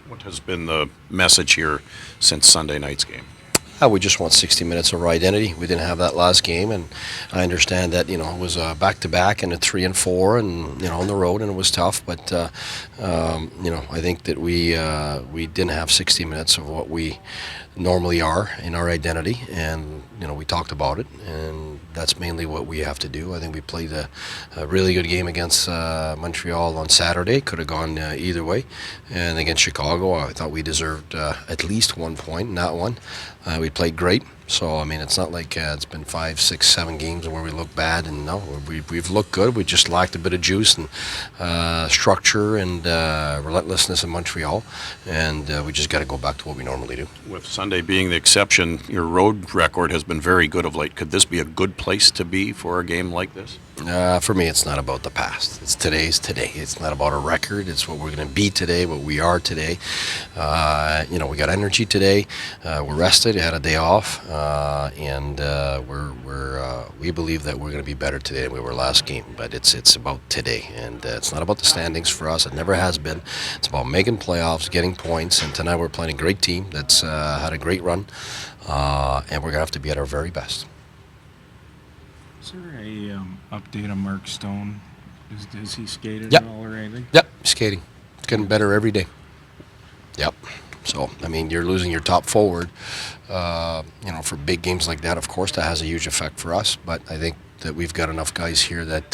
What has been the message here since Sunday night's game? We just want 60 minutes of our identity. We didn't have that last game, and I understand that it was back to back and a 3 and 4, and on the road, and it was tough. But I think that we didn't have 60 minutes of what we normally are in our identity, and we talked about it, and that's mainly what we have to do. I think we played a really good game against Montreal on Saturday. Could have gone either way, and against Chicago, I thought we deserved at least 1 point, not one. We played great. So, it's not like it's been 5, 6, 7 games where we look bad, and no, we've looked good. We just lacked a bit of juice and structure and relentlessness in Montreal, and we just got to go back to what we normally do. With Sunday being the exception, your road record has been very good of late. Could this be a good place to be for a game like this? For me, it's not about the past. It's today's today. It's not about a record. It's what we're going to be today, what we are today. We got energy today. We're rested. Had a day off. And we believe that we're going to be better today than we were last game. But it's about today, and it's not about the standings for us. It never has been. It's about making playoffs, getting points, and tonight we're playing a great team that's had a great run, and we're going to have to be at our very best. Is there a update on Mark Stone? Is he skated Yep. at all or anything? Yep, skating. Getting better every day. Yep. So, you're losing your top forward. For big games like that, of course, that has a huge effect for us. But I think that we've got enough guys here that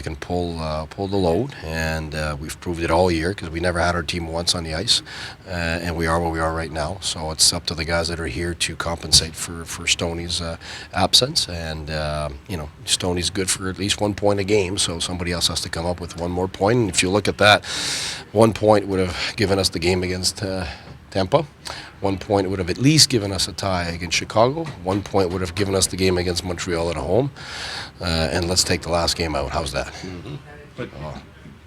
can pull the load, and we've proved it all year because we never had our team once on the ice, and we are where we are right now. So it's up to the guys that are here to compensate for Stoney's absence, and Stoney's good for at least 1 point a game, so somebody else has to come up with one more point. And if you look at that, 1 point would have given us the game against Tampa. 1 point would have at least given us a tie against Chicago. 1 point would have given us the game against Montreal at home. And let's take the last game out. How's that? Mm-hmm. But,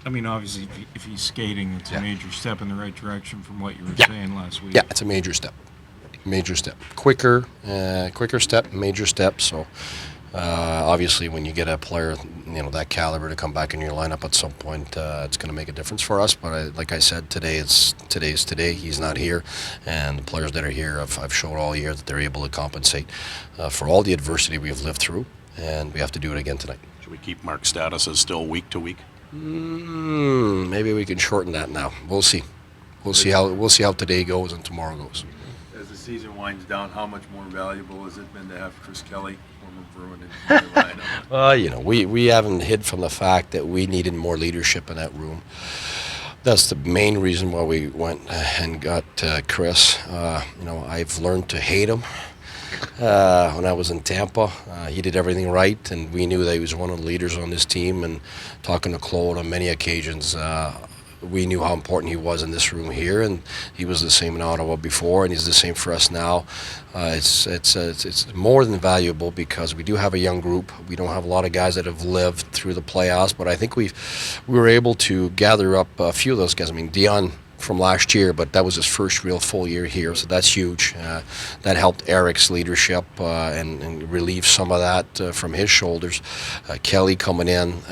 obviously, if he's skating, it's a major step in the right direction from what you were saying last week. Yeah, it's a major step. Major step. Quicker step, major step. So, obviously, when you get a player, that caliber to come back in your lineup at some point, it's going to make a difference for us. But like I said, today's today. He's not here, and the players that are here, I've shown all year that they're able to compensate for all the adversity we've lived through, and we have to do it again tonight. Should we keep Mark's status as still week to week? Maybe we can shorten that now. We'll see. We'll see how today goes and tomorrow goes. As the season winds down, how much more valuable has it been to have Chris Kelly, former Bruin, in your lineup? We haven't hid from the fact that we needed more leadership in that room. That's the main reason why we went and got Chris. I've learned to hate him. When I was in Tampa, he did everything right, and we knew that he was one of the leaders on this team. And talking to Claude on many occasions, we knew how important he was in this room here, and he was the same in Ottawa before, and he's the same for us now. It's more than valuable because we do have a young group. We don't have a lot of guys that have lived through the playoffs, but I think we were able to gather up a few of those guys. Dion from last year, but that was his first real full year here, so that's huge. That helped Eric's leadership and relieve some of that from his shoulders. Kelly coming in,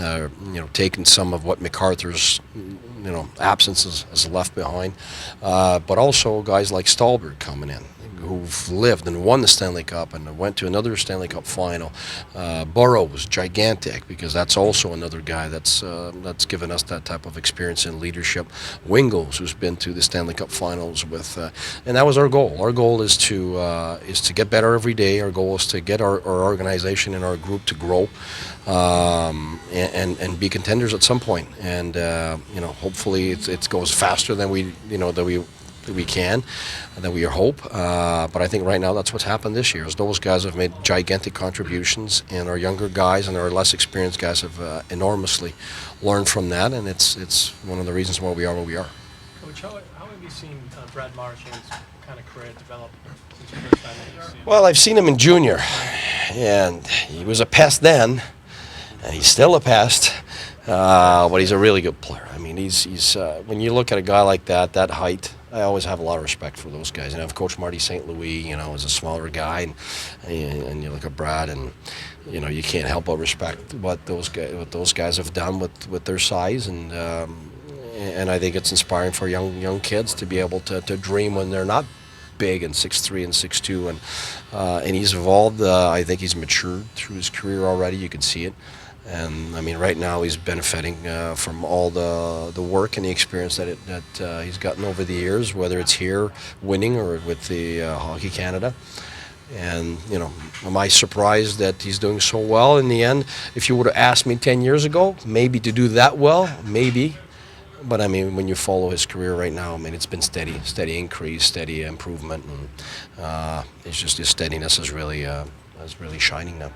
taking some of what MacArthur's absence has left behind, but also guys like Stallberg coming in, who've lived and won the Stanley Cup and went to another Stanley Cup final. Burrow was gigantic because that's also another guy that's given us that type of experience in leadership. Wingles, who's been to the Stanley Cup finals with, and that was our goal. Our goal is to get better every day. Our goal is to get our organization and our group to grow. And be contenders at some point, and hopefully it goes faster than we can, than we hope. But I think right now that's what's happened this year. Is those guys have made gigantic contributions, and our younger guys and our less experienced guys have enormously learned from that, and it's one of the reasons why we are where we are. Coach, how have you seen Brad Marchand's kind of career develop since the first time that you've seen him? Well, I've seen him in junior, and he was a pest then. And he's still a pest, but he's a really good player. He's when you look at a guy like that height, I always have a lot of respect for those guys. And I've coached Marty St. Louis, as a smaller guy, and you look at Brad, and you can't help but respect what those guys have done with their size, and and I think it's inspiring for young kids to be able to dream when they're not big and 6'3" and 6'2", and he's evolved. I think he's matured through his career already. You can see it. And I mean, right now he's benefiting from all the work and the experience that he's gotten over the years, whether it's here winning or with the Hockey Canada. And you know, am I surprised that he's doing so well in the end? If you would have asked me 10 years ago, maybe to do that well, maybe. But I mean, when you follow his career right now, I mean, it's been steady increase, steady improvement, and it's just his steadiness is really shining now.